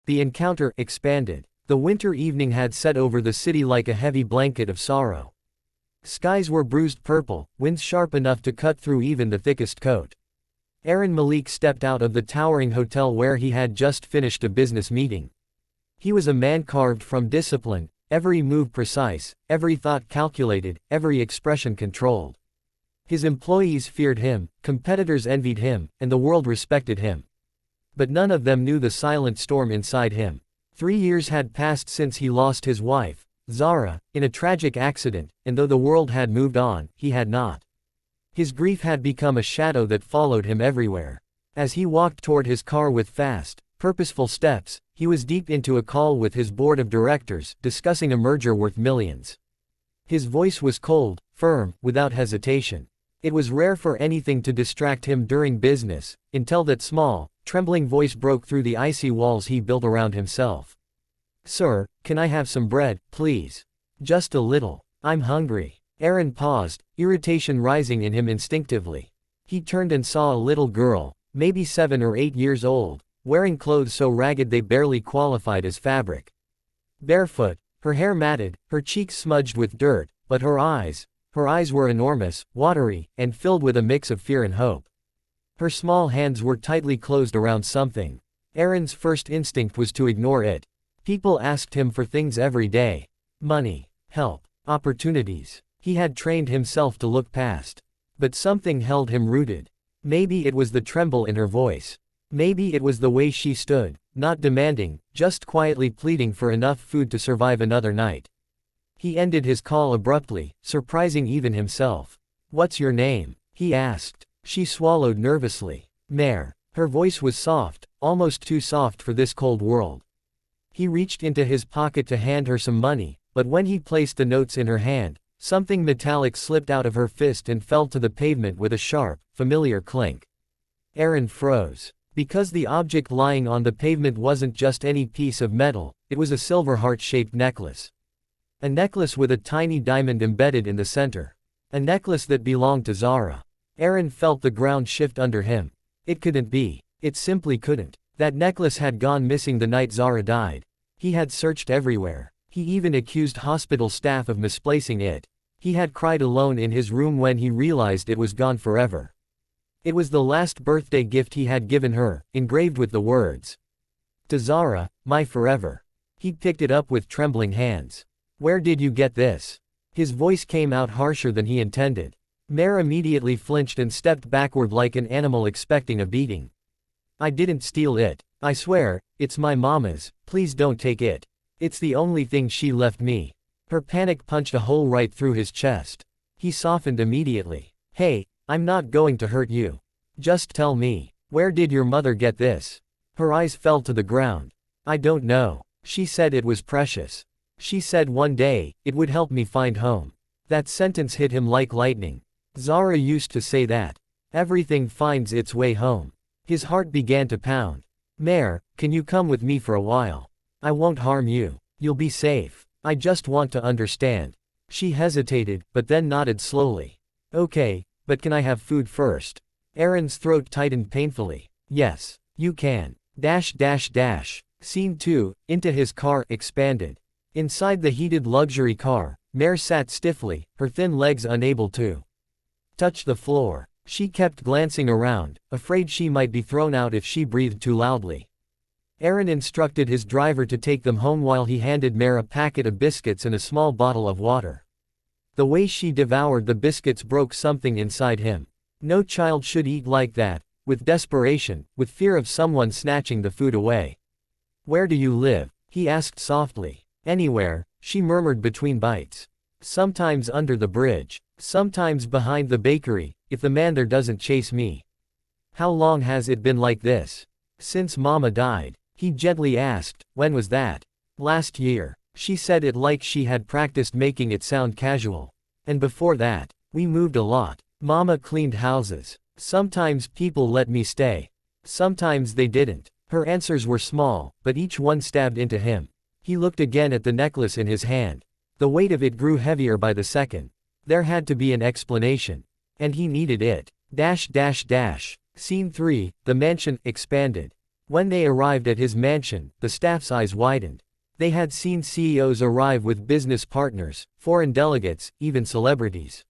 The encounter expanded. The winter evening had set over the city like a heavy blanket of sorrow. Skies were bruised purple, winds sharp enough to cut through even the thickest coat. Aaron Malik stepped out of the towering hotel where he had just finished a business meeting. He was a man carved from discipline, every move precise, every thought calculated, every expression controlled. His employees feared him, competitors envied him, and the world respected him. But none of them knew the silent storm inside him. 3 years had passed since he lost his wife, Zara, in a tragic accident, and though the world had moved on, he had not. His grief had become a shadow that followed him everywhere. As he walked toward his car with fast, purposeful steps, he was deep into a call with his board of directors, discussing a merger worth millions. His voice was cold, firm, without hesitation. It was rare for anything to distract him during business, until that small, trembling voice broke through the icy walls he built around himself. "Sir, can I have some bread, please? Just a little. I'm hungry." Aaron paused, irritation rising in him instinctively. He turned and saw a little girl, maybe 7 or 8 years old, wearing clothes so ragged they barely qualified as fabric. Barefoot, her hair matted, her cheeks smudged with dirt, but her eyes were enormous, watery, and filled with a mix of fear and hope. Her small hands were tightly closed around something. Aaron's first instinct was to ignore it. People asked him for things every day. Money, help, opportunities. He had trained himself to look past. But something held him rooted. Maybe it was the tremble in her voice. Maybe it was the way she stood, not demanding, just quietly pleading for enough food to survive another night. He ended his call abruptly, surprising even himself. "What's your name?" he asked. She swallowed nervously. "Mare." Her voice was soft, almost too soft for this cold world. He reached into his pocket to hand her some money, but when he placed the notes in her hand, something metallic slipped out of her fist and fell to the pavement with a sharp, familiar clink. Aaron froze. Because the object lying on the pavement wasn't just any piece of metal, it was a silver heart-shaped necklace. A necklace with a tiny diamond embedded in the center. A necklace that belonged to Zara. Aaron felt the ground shift under him. It couldn't be. It simply couldn't. That necklace had gone missing the night Zara died. He had searched everywhere. He even accused hospital staff of misplacing it. He had cried alone in his room when he realized it was gone forever. It was the last birthday gift he had given her, engraved with the words, "To Zara, my forever." He picked it up with trembling hands. "Where did you get this?" His voice came out harsher than he intended. Mare immediately flinched and stepped backward like an animal expecting a beating. "I didn't steal it. I swear, it's my mama's, please don't take it. It's the only thing she left me." Her panic punched a hole right through his chest. He softened immediately. "Hey, I'm not going to hurt you. Just tell me, where did your mother get this?" Her eyes fell to the ground. "I don't know. She said it was precious. She said one day, it would help me find home." That sentence hit him like lightning. Zara used to say that. Everything finds its way home. His heart began to pound. "Mare, can you come with me for a while? I won't harm you. You'll be safe. I just want to understand." She hesitated, but then nodded slowly. "Okay, but can I have food first?" Aaron's throat tightened painfully. "Yes, you can. Scene 2, into his car, expanded. Inside the heated luxury car, Mare sat stiffly, her thin legs unable to touch the floor. She kept glancing around, afraid she might be thrown out if she breathed too loudly. Aaron instructed his driver to take them home while he handed Mare a packet of biscuits and a small bottle of water. The way she devoured the biscuits broke something inside him. No child should eat like that, with desperation, with fear of someone snatching the food away. "Where do you live?" he asked softly. "Anywhere," she murmured between bites. "Sometimes under the bridge. Sometimes behind the bakery, if the man there doesn't chase me." "How long has it been like this?" "Since Mama died." He gently asked. "When was that?" "Last year." She said it like she had practiced making it sound casual. "And before that, we moved a lot. Mama cleaned houses. Sometimes people let me stay. Sometimes they didn't." Her answers were small, but each one stabbed into him. He looked again at the necklace in his hand. The weight of it grew heavier by the second. There had to be an explanation. And he needed it. Scene 3, the mansion, expanded. When they arrived at his mansion, the staff's eyes widened. They had seen CEOs arrive with business partners, foreign delegates, even celebrities.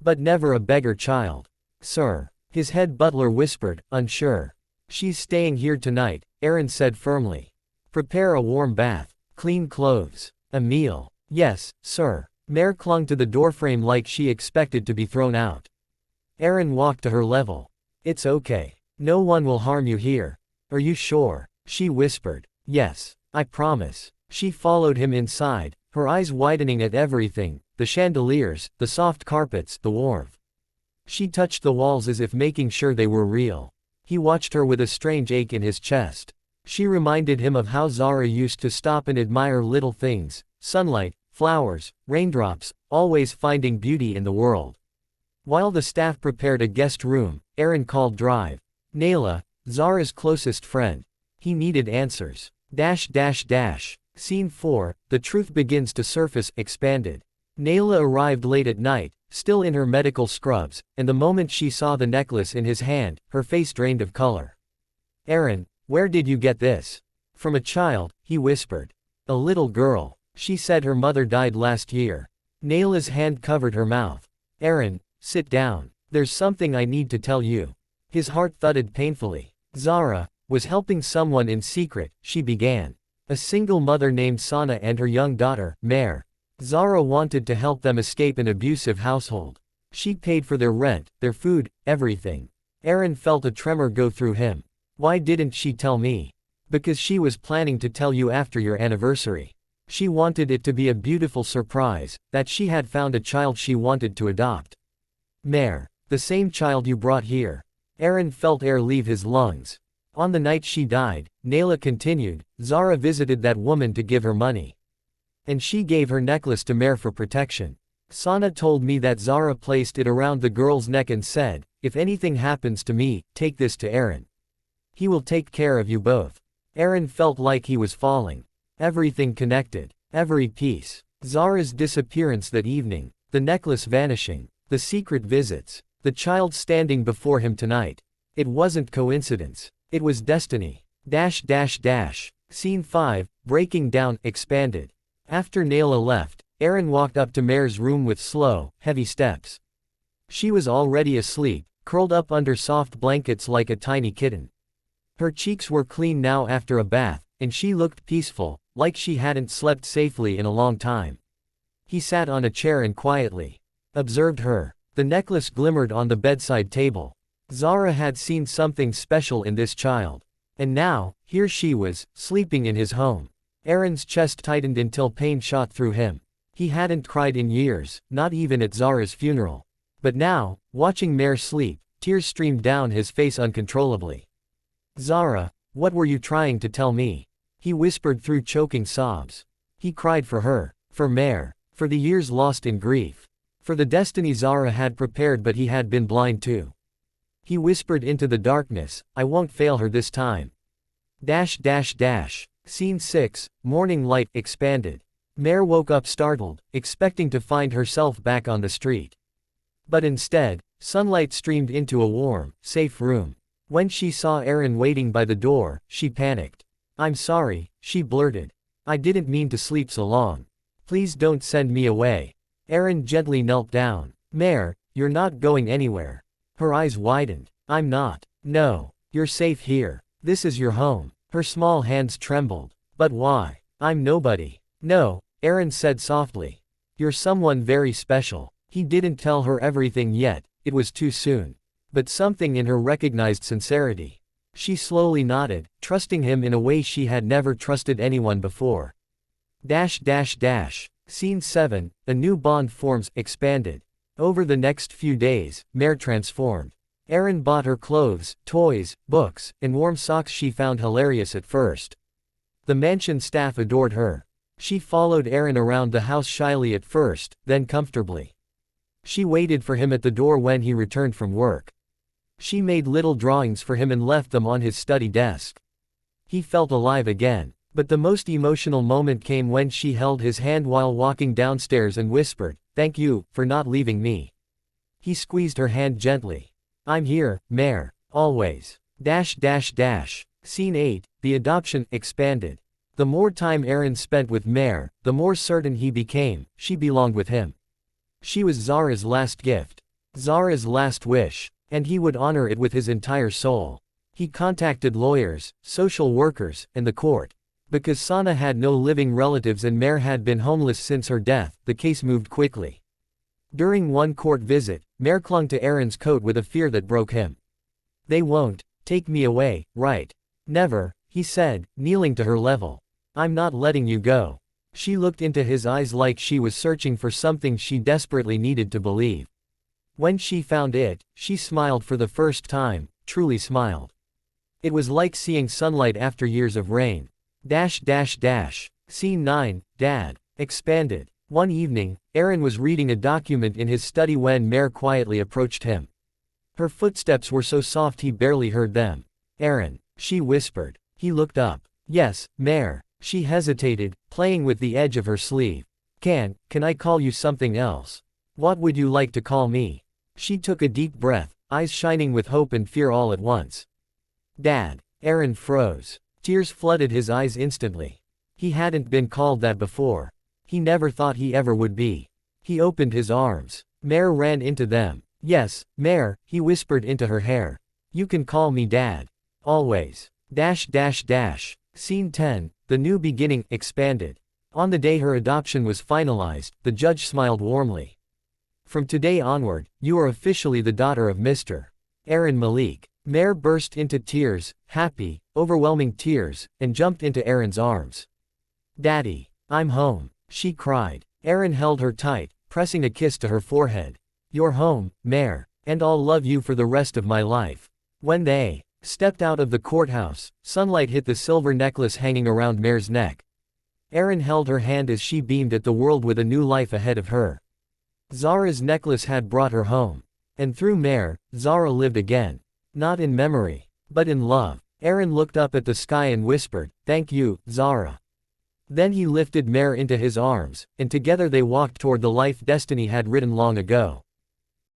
But never a beggar child. Sir. His head butler whispered, unsure. She's staying here tonight, Aaron said firmly. Prepare a warm bath. Clean clothes. A meal. Yes, sir. Mare clung to the doorframe like she expected to be thrown out. Aaron walked to her level. It's okay. No one will harm you here. Are you sure? She whispered. Yes, I promise. She followed him inside, her eyes widening at everything, the chandeliers, the soft carpets, the warmth. She touched the walls as if making sure they were real. He watched her with a strange ache in his chest. She reminded him of how Zara used to stop and admire little things, sunlight, flowers, raindrops, always finding beauty in the world. While the staff prepared a guest room, Aaron called Drive. Nayla, Zara's closest friend. He needed answers. Scene 4, the truth begins to surface, expanded. Nayla arrived late at night, still in her medical scrubs, and the moment she saw the necklace in his hand, her face drained of color. Aaron, where did you get this? From a child, he whispered. A little girl. She said her mother died last year. Nayla's hand covered her mouth. Aaron, sit down. There's something I need to tell you. His heart thudded painfully. Zara was helping someone in secret, she began. A single mother named Sana and her young daughter, Mare. Zara wanted to help them escape an abusive household. She paid for their rent, their food, everything. Aaron felt a tremor go through him. Why didn't she tell me? Because she was planning to tell you after your anniversary. She wanted it to be a beautiful surprise, that she had found a child she wanted to adopt. Mare. The same child you brought here. Aaron felt air leave his lungs. On the night she died, Nayla continued, Zara visited that woman to give her money. And she gave her necklace to Mare for protection. Sana told me that Zara placed it around the girl's neck and said, if anything happens to me, take this to Aaron. He will take care of you both. Aaron felt like he was falling. Everything connected. Every piece. Zara's disappearance that evening. The necklace vanishing. The secret visits. The child standing before him tonight. It wasn't coincidence. It was destiny. Scene 5, breaking down, expanded. After Nayla left, Aaron walked up to Mare's room with slow, heavy steps. She was already asleep, curled up under soft blankets like a tiny kitten. Her cheeks were clean now after a bath, and she looked peaceful, like she hadn't slept safely in a long time. He sat on a chair and quietly observed her. The necklace glimmered on the bedside table. Zara had seen something special in this child. And now, here she was, sleeping in his home. Aaron's chest tightened until pain shot through him. He hadn't cried in years, not even at Zara's funeral. But now, watching Mare sleep, tears streamed down his face uncontrollably. Zara, what were you trying to tell me? He whispered through choking sobs. He cried for her, for Mare, for the years lost in grief. For the destiny Zara had prepared but he had been blind to. He whispered into the darkness, I won't fail her this time. Scene 6, morning light, expanded. Mare woke up startled, expecting to find herself back on the street. But instead, sunlight streamed into a warm, safe room. When she saw Aaron waiting by the door, she panicked. I'm sorry, she blurted. I didn't mean to sleep so long. Please don't send me away. Aaron gently knelt down. Mare, you're not going anywhere. Her eyes widened. I'm not. No. You're safe here. This is your home. Her small hands trembled. But why? I'm nobody. No, Aaron said softly. You're someone very special. He didn't tell her everything yet, it was too soon. But something in her recognized sincerity. She slowly nodded, trusting him in a way she had never trusted anyone before. Scene 7, a new bond forms, expanded. Over the next few days, Mare transformed. Aaron bought her clothes, toys, books, and warm socks she found hilarious at first. The mansion staff adored her. She followed Aaron around the house shyly at first, then comfortably. She waited for him at the door when he returned from work. She made little drawings for him and left them on his study desk. He felt alive again. But the most emotional moment came when she held his hand while walking downstairs and whispered, thank you, for not leaving me. He squeezed her hand gently. I'm here, Mare, always. Scene 8, the adoption, expanded. The more time Aaron spent with Mare, the more certain he became, she belonged with him. She was Zara's last gift. Zara's last wish. And he would honor it with his entire soul. He contacted lawyers, social workers, and the court. Because Sana had no living relatives and Mare had been homeless since her death, the case moved quickly. During one court visit, Mare clung to Aaron's coat with a fear that broke him. "They won't take me away, right?" "Never," he said, kneeling to her level. "I'm not letting you go." She looked into his eyes like she was searching for something she desperately needed to believe. When she found it, she smiled for the first time, truly smiled. It was like seeing sunlight after years of rain. Scene 9, Dad. Expanded. One evening, Aaron was reading a document in his study when Mare quietly approached him. Her footsteps were so soft he barely heard them. "Aaron," she whispered. He looked up. "Yes, Mare." She hesitated, playing with the edge of her sleeve. Can I call you something else?" "What would you like to call me?" She took a deep breath, eyes shining with hope and fear all at once. "Dad." Aaron froze. Tears flooded his eyes instantly. He hadn't been called that before. He never thought he ever would be. He opened his arms. Mare ran into them. "Yes, Mare," he whispered into her hair. "You can call me Dad. Always." Scene 10, the new beginning, expanded. On the day her adoption was finalized, the judge smiled warmly. "From today onward, you are officially the daughter of Mr. Aaron Malik." Mare burst into tears, happy, overwhelming tears, and jumped into Aaron's arms. "Daddy, I'm home," she cried. Aaron held her tight, pressing a kiss to her forehead. "You're home, Mare, and I'll love you for the rest of my life." When they stepped out of the courthouse, sunlight hit the silver necklace hanging around Mare's neck. Aaron held her hand as she beamed at the world with a new life ahead of her. Zara's necklace had brought her home. And through Mare, Zara lived again. Not in memory, but in love. Aaron looked up at the sky and whispered, "Thank you, Zara." Then he lifted Mare into his arms, and together they walked toward the life destiny had written long ago.